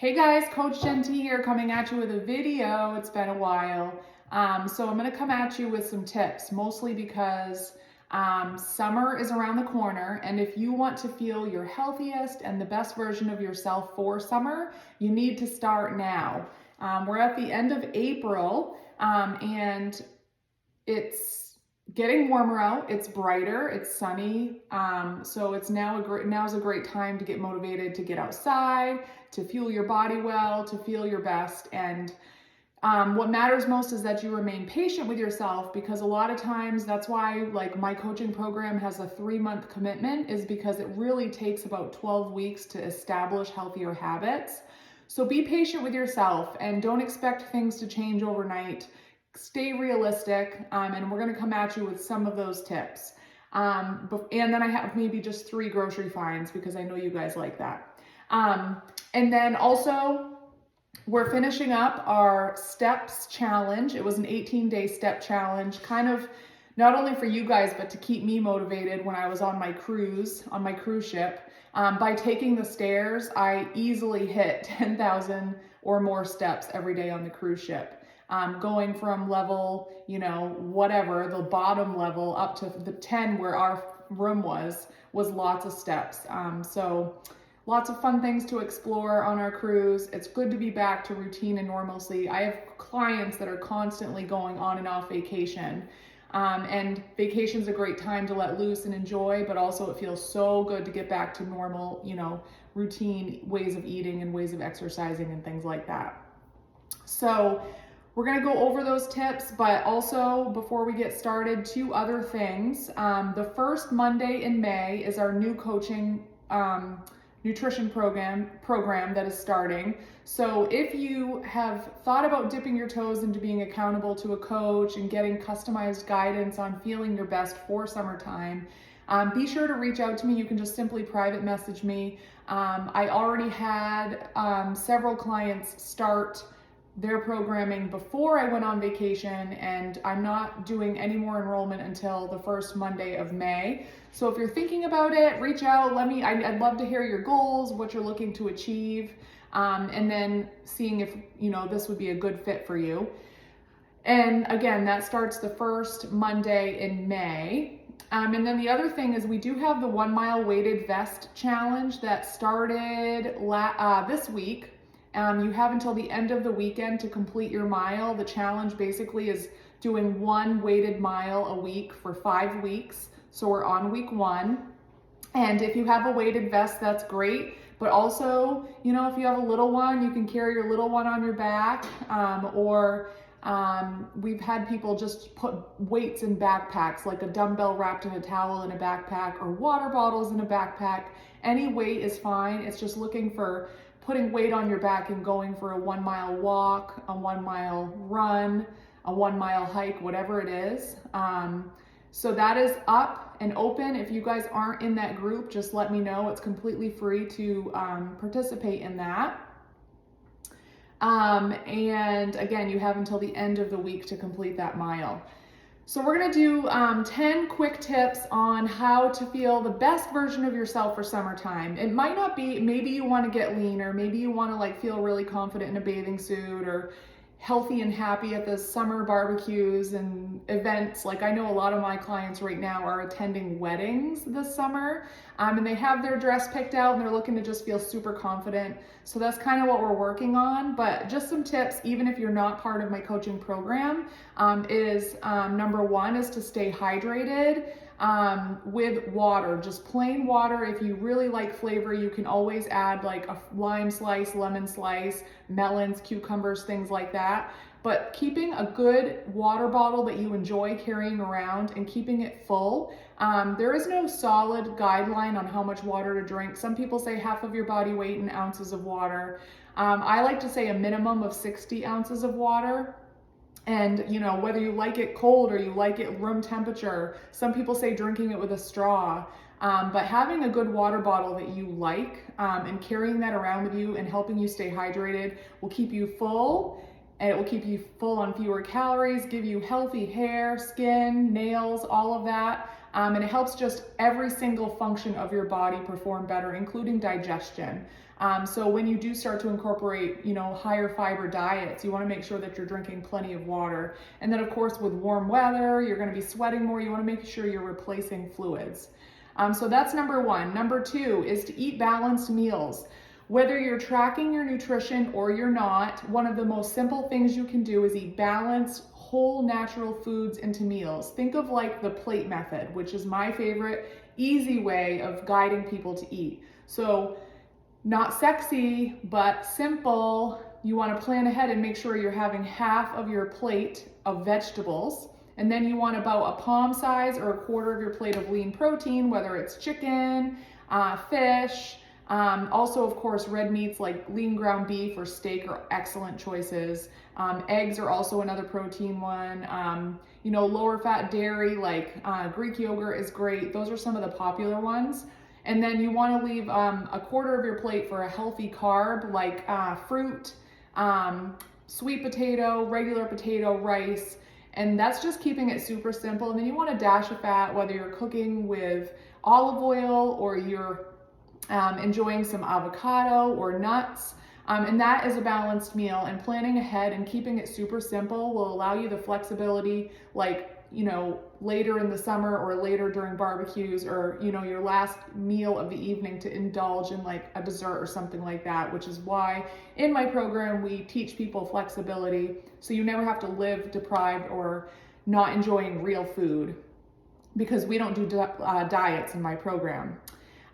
Hey guys, Coach Jen T here coming at you with a video. It's been a while. So I'm going to come at you with some tips, mostly because summer is around the corner, and if you want to feel your healthiest and the best version of yourself for summer, you need to start now. We're at the end of April, and it's getting warmer out. It's brighter. It's sunny. So it's now's a great time to get motivated to get outside, to fuel your body well, to feel your best. And what matters most is that you remain patient with yourself, because a lot of times that's why like my coaching program has a 3-month commitment, is because it really takes about 12 weeks to establish healthier habits. So be patient with yourself and don't expect things to change overnight. Stay realistic, and we're going to come at you with some of those tips. And then I have maybe just 3 grocery finds because I know you guys like that. And then also, we're finishing up our steps challenge. It was an 18-day step challenge, kind of not only for you guys, but to keep me motivated when I was on my cruise ship. By taking the stairs, I easily hit 10,000 or more steps every day on the cruise ship. Going from level, whatever, the bottom level up to the 10 where our room was lots of steps. So lots of fun things to explore on our cruise. It's good to be back to routine and normalcy. I have clients that are constantly going on and off vacation. And vacation's a great time to let loose and enjoy, but also it feels so good to get back to normal, routine ways of eating and ways of exercising and things like that. So we're going to go over those tips, but also before we get started, 2 other things. The first Monday in May is our new coaching nutrition program that is starting. So if you have thought about dipping your toes into being accountable to a coach and getting customized guidance on feeling your best for summertime, be sure to reach out to me. You can just simply private message me. I already had several clients start their programming before I went on vacation, and I'm not doing any more enrollment until the first Monday of May. So if you're thinking about it, reach out. I'd love to hear your goals, what you're looking to achieve, and then seeing if this would be a good fit for you. And again, that starts the first Monday in May. And then the other thing is we do have the 1 mile weighted vest challenge that started this week. You have until the end of the weekend to complete your mile. The challenge basically is doing 1 weighted mile a week for 5 weeks. So we're on week 1. And if you have a weighted vest, that's great. But also, if you have a little one, you can carry your little one on your back. We've had people just put weights in backpacks, like a dumbbell wrapped in a towel in a backpack, or water bottles in a backpack. Any weight is fine. It's just looking for putting weight on your back and going for a 1 mile walk, a 1 mile run, a 1 mile hike, whatever it is. So that is up and open. If you guys aren't in that group, just let me know. It's completely free to participate in that. And again, you have until the end of the week to complete that mile. So we're going to do 10 quick tips on how to feel the best version of yourself for summertime. It might not be, maybe you want to get leaner, maybe you want to feel really confident in a bathing suit, or healthy and happy at the summer barbecues and events. Like, I know a lot of my clients right now are attending weddings this summer, and they have their dress picked out and they're looking to just feel super confident. So that's kind of what we're working on. But just some tips, even if you're not part of my coaching program, is number 1 is to stay hydrated with water, just plain water. If you really like flavor, you can always add like a lime slice, lemon slice, melons, cucumbers, things like that. But keeping a good water bottle that you enjoy carrying around and keeping it full. There is no solid guideline on how much water to drink. Some people say half of your body weight in ounces of water. I like to say a minimum of 60 ounces of water. And whether you like it cold or you like it room temperature, some people say drinking it with a straw. But having a good water bottle that you like, and carrying that around with you and helping you stay hydrated will keep you full, and it will keep you full on fewer calories, give you healthy hair, skin, nails, all of that. And it helps just every single function of your body perform better, including digestion. So when you do start to incorporate, higher fiber diets, you want to make sure that you're drinking plenty of water. And then of course with warm weather, you're going to be sweating more. You want to make sure you're replacing fluids. So that's number one. Number two is to eat balanced meals. Whether you're tracking your nutrition or you're not, one of the most simple things you can do is eat balanced, whole natural foods into meals. Think of like the plate method, which is my favorite easy way of guiding people to eat. So not sexy, but simple. You want to plan ahead and make sure you're having half of your plate of vegetables. And then you want about a palm size or a quarter of your plate of lean protein, whether it's chicken, fish. Also, of course, red meats like lean ground beef or steak are excellent choices. Eggs are also another protein one. Lower fat dairy like Greek yogurt is great. Those are some of the popular ones. And then you want to leave a quarter of your plate for a healthy carb like fruit, sweet potato, regular potato, rice. And that's just keeping it super simple. And then you want a dash of fat, whether you're cooking with olive oil or you're enjoying some avocado or nuts. And that is a balanced meal, and planning ahead and keeping it super simple will allow you the flexibility, like, later in the summer or later during barbecues or, your last meal of the evening to indulge in like a dessert or something like that, which is why in my program we teach people flexibility so you never have to live deprived or not enjoying real food, because we don't do diets in my program.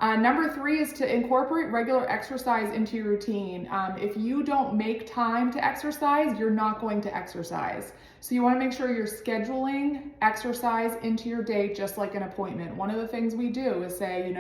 Number three is to incorporate regular exercise into your routine. If you don't make time to exercise, you're not going to exercise. So you want to make sure you're scheduling exercise into your day just like an appointment. One of the things we do is say,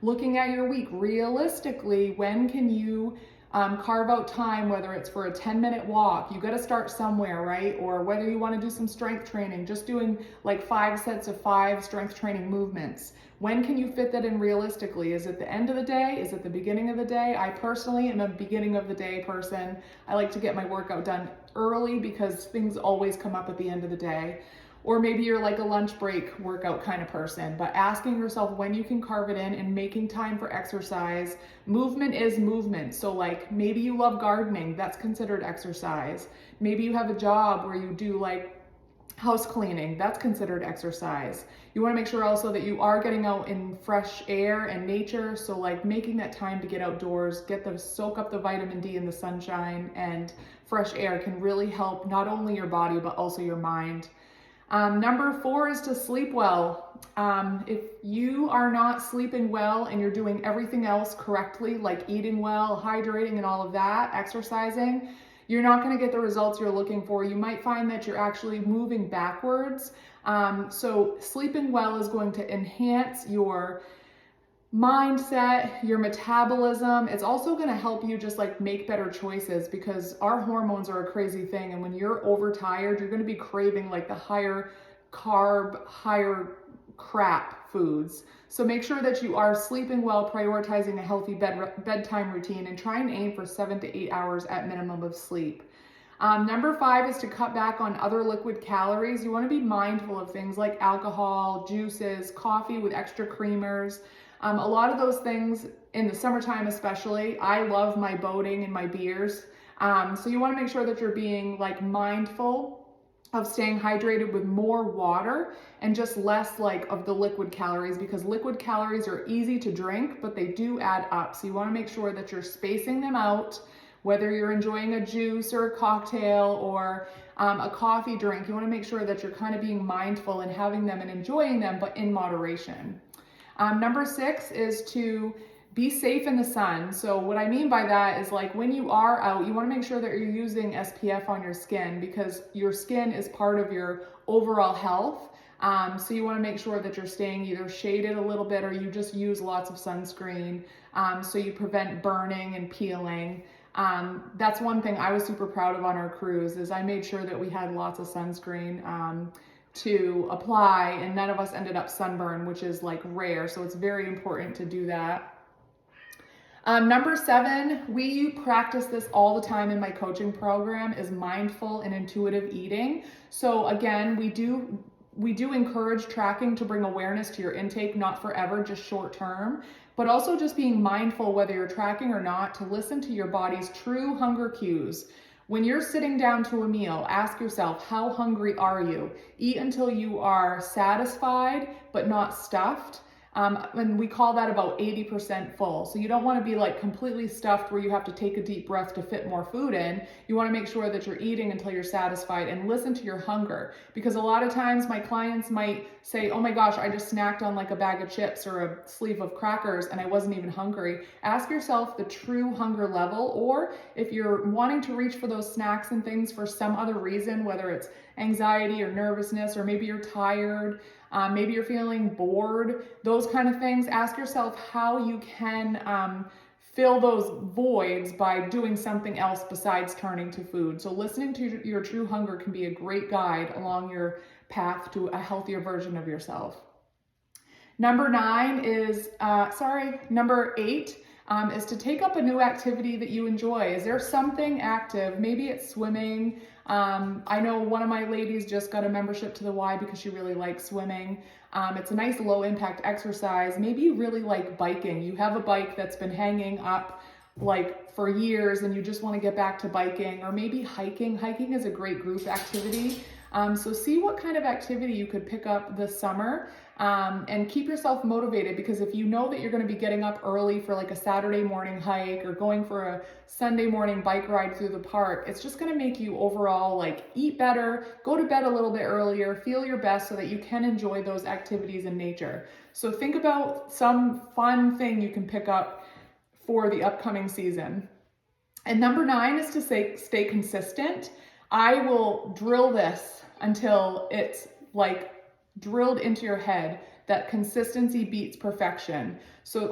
looking at your week, realistically, when can you carve out time, whether it's for a 10-minute walk, you got to start somewhere, right? Or whether you want to do some strength training, just doing like 5 sets of 5 strength training movements. When can you fit that in realistically? Is it the end of the day? Is it the beginning of the day? I personally am a beginning of the day person. I like to get my workout done early because things always come up at the end of the day. Or maybe you're like a lunch break workout kind of person, but asking yourself when you can carve it in and making time for exercise. Movement is movement. So like maybe you love gardening, that's considered exercise. Maybe you have a job where you do like house cleaning, that's considered exercise. You want to make sure also that you are getting out in fresh air and nature. So like making that time to get outdoors, soak up the vitamin D in the sunshine and fresh air can really help not only your body, but also your mind. Number 4 is to sleep well. If you are not sleeping well and you're doing everything else correctly, like eating well, hydrating and all of that, exercising, you're not going to get the results you're looking for. You might find that you're actually moving backwards. So sleeping well is going to enhance your mindset, your metabolism. It's also going to help you just like make better choices, because our hormones are a crazy thing. And when you're overtired, you're going to be craving like the higher carb, higher crap foods. So make sure that you are sleeping well, prioritizing a healthy bedtime routine, and try and aim for 7 to 8 hours at minimum of sleep. Number 5 is to cut back on other liquid calories. You want to be mindful of things like alcohol, juices, coffee with extra creamers. A lot of those things in the summertime especially. I love my boating and my beers. So you want to make sure that you're being like mindful of staying hydrated with more water and just less like of the liquid calories, because liquid calories are easy to drink, but they do add up. So you want to make sure that you're spacing them out, whether you're enjoying a juice or a cocktail or a coffee drink. You want to make sure that you're kind of being mindful and having them and enjoying them, but in moderation. Number 6 is to be safe in the sun. So what I mean by that is like when you are out, you want to make sure that you're using SPF on your skin, because your skin is part of your overall health. So you want to make sure that you're staying either shaded a little bit or you just use lots of sunscreen so you prevent burning and peeling. That's one thing I was super proud of on our cruise, is I made sure that we had lots of sunscreen to apply, and none of us ended up sunburned, which is like rare. So it's very important to do that. Number 7, we practice this all the time in my coaching program, is mindful and intuitive eating. So again, we do we do encourage tracking to bring awareness to your intake, not forever, just short term, but also just being mindful whether you're tracking or not to listen to your body's true hunger cues. When you're sitting down to a meal, ask yourself, how hungry are you? Eat until you are satisfied, but not stuffed. And we call that about 80% full. So you don't want to be like completely stuffed where you have to take a deep breath to fit more food in. You want to make sure that you're eating until you're satisfied and listen to your hunger. Because a lot of times my clients might say, oh my gosh, I just snacked on like a bag of chips or a sleeve of crackers and I wasn't even hungry. Ask yourself the true hunger level, or if you're wanting to reach for those snacks and things for some other reason, whether it's anxiety or nervousness, or maybe you're tired, maybe you're feeling bored, those kind of things. Ask yourself how you can fill those voids by doing something else besides turning to food. So listening to your true hunger can be a great guide along your path to a healthier version of yourself. Number 8 is to take up a new activity that you enjoy. Is there something active? Maybe it's swimming. I know one of my ladies just got a membership to the Y because she really likes swimming. It's a nice low impact exercise. Maybe you really like biking. You have a bike that's been hanging up like for years and you just want to get back to biking, or maybe hiking. Hiking is a great group activity. So see what kind of activity you could pick up this summer, and keep yourself motivated, because if you know that you're going to be getting up early for like a Saturday morning hike or going for a Sunday morning bike ride through the park, it's just going to make you overall like eat better, go to bed a little bit earlier, feel your best so that you can enjoy those activities in nature. So think about some fun thing you can pick up for the upcoming season. And number 9 is to stay consistent. I will drill this until it's like drilled into your head that consistency beats perfection. So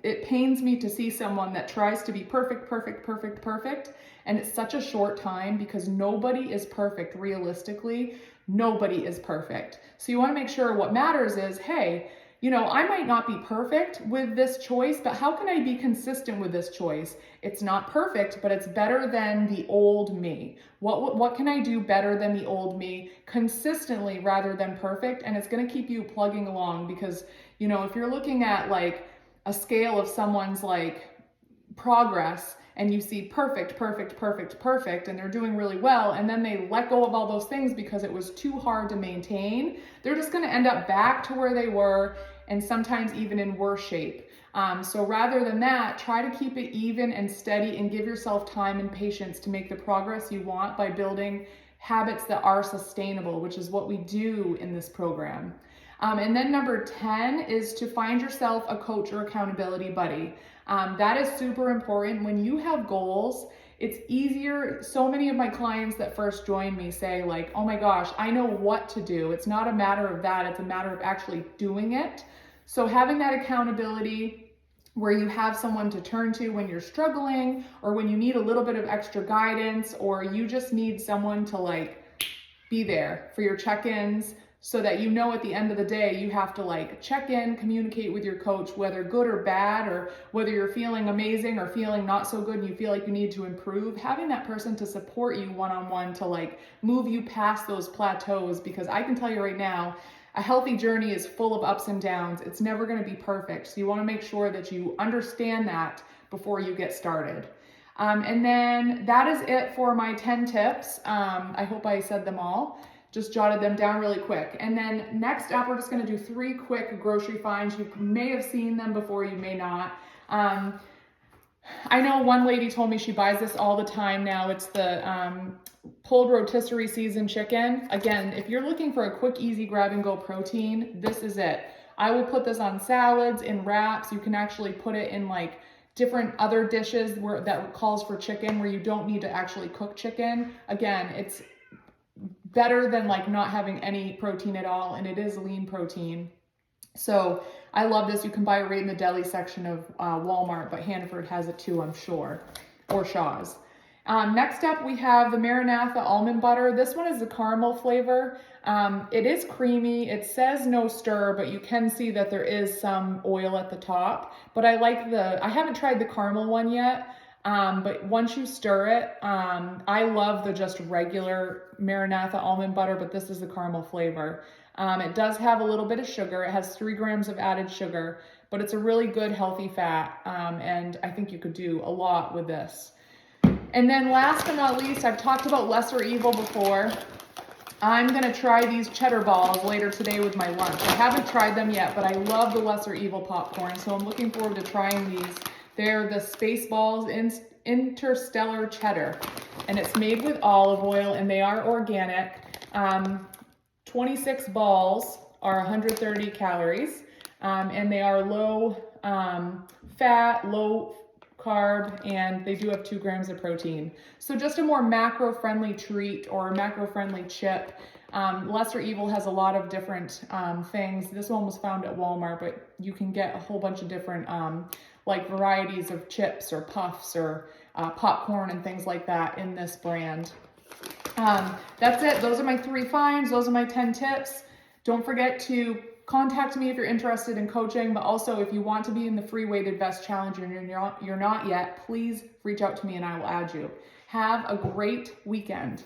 it pains me to see someone that tries to be perfect, and it's such a short time, because nobody is perfect. Realistically, nobody is perfect. So you want to make sure what matters is, hey, I might not be perfect with this choice, but how can I be consistent with this choice? It's not perfect, but it's better than the old me. What can I do better than the old me consistently rather than perfect? And it's going to keep you plugging along, because, if you're looking at like a scale of someone's like progress, and you see perfect, and they're doing really well, and then they let go of all those things because it was too hard to maintain, they're just going to end up back to where they were, and sometimes even in worse shape. So rather than that, try to keep it even and steady, and give yourself time and patience to make the progress you want by building habits that are sustainable, which is what we do in this program. And then number 10 is to find yourself a coach or accountability buddy. That is super important. When you have goals, it's easier. So many of my clients that first join me say like, oh my gosh, I know what to do. It's not a matter of that. It's a matter of actually doing it. So having that accountability where you have someone to turn to when you're struggling, or when you need a little bit of extra guidance, or you just need someone to like be there for your check-ins, so that at the end of the day, you have to like check in, communicate with your coach, whether good or bad, or whether you're feeling amazing or feeling not so good and you feel like you need to improve. Having that person to support you one-on-one to like move you past those plateaus, because I can tell you right now, a healthy journey is full of ups and downs. It's never going to be perfect. So you want to make sure that you understand that before you get started. And then that is it for my 10 tips. I hope I said them all. Just jotted them down really quick. And then next up, we're just gonna do 3 quick grocery finds. You may have seen them before, you may not. I know one lady told me she buys this all the time now. It's the pulled rotisserie seasoned chicken. Again, if you're looking for a quick, easy grab and go protein, this is it. I will put this on salads, in wraps. You can actually put it in like different other dishes that calls for chicken, where you don't need to actually cook chicken. Again, it's better than like not having any protein at all, and it is lean protein. So I love this. You can buy it right in the deli section of Walmart, but Hannaford has it too, I'm sure, or Shaw's. Next up, we have the Maranatha almond butter. This one is the caramel flavor. It is creamy. It says no stir, but you can see that there is some oil at the top. But I haven't tried the caramel one yet. But once you stir it, I love the just regular Maranatha almond butter, but this is the caramel flavor. It does have a little bit of sugar. It has 3 grams of added sugar, but it's a really good healthy fat, and I think you could do a lot with this. And then last but not least, I've talked about lesser evil before. I'm gonna try these cheddar balls later today with my lunch. I haven't tried them yet, but I love the lesser evil popcorn, so I'm looking forward to trying these. They're the Spaceballs Interstellar Cheddar, and it's made with olive oil, and they are organic. 26 balls are 130 calories, and they are low fat, low carb, and they do have 2 grams of protein. So just a more macro-friendly treat or a macro-friendly chip. Lesser Evil has a lot of different things. This one was found at Walmart, but you can get a whole bunch of different like varieties of chips or puffs or popcorn and things like that in this brand. That's it. Those are my 3 finds. Those are my 10 tips. Don't forget to contact me if you're interested in coaching, but also if you want to be in the free weighted vest challenge and you're not yet, please reach out to me and I will add you. Have a great weekend.